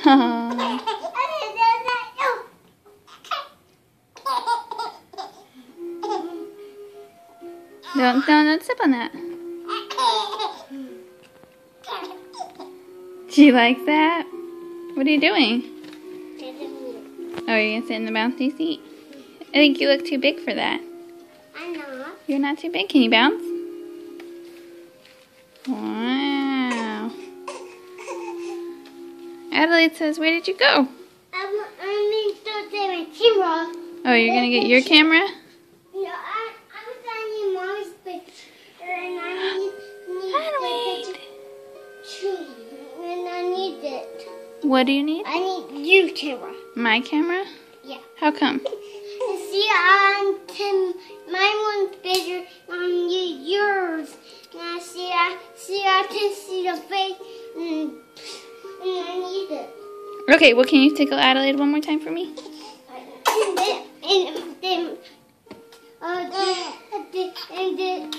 Aww. Don't sip on that. She likes that? What are you doing? Oh, you're going to sit in the bouncy seat? I think you look too big for that. I'm not. You're not too big. Can you bounce? Wow. Adelaide says, where did you go? I'm still doing my camera. Oh, you're going to get your camera? Yeah, I was on your mom's picture, and I need Adelaide. and I need it. What do you need? I need your camera. My camera? Yeah. How come? See, mine one's bigger than yours. And I can see the face, and I need it. Okay, well, can you tickle Adelaide one more time for me? And then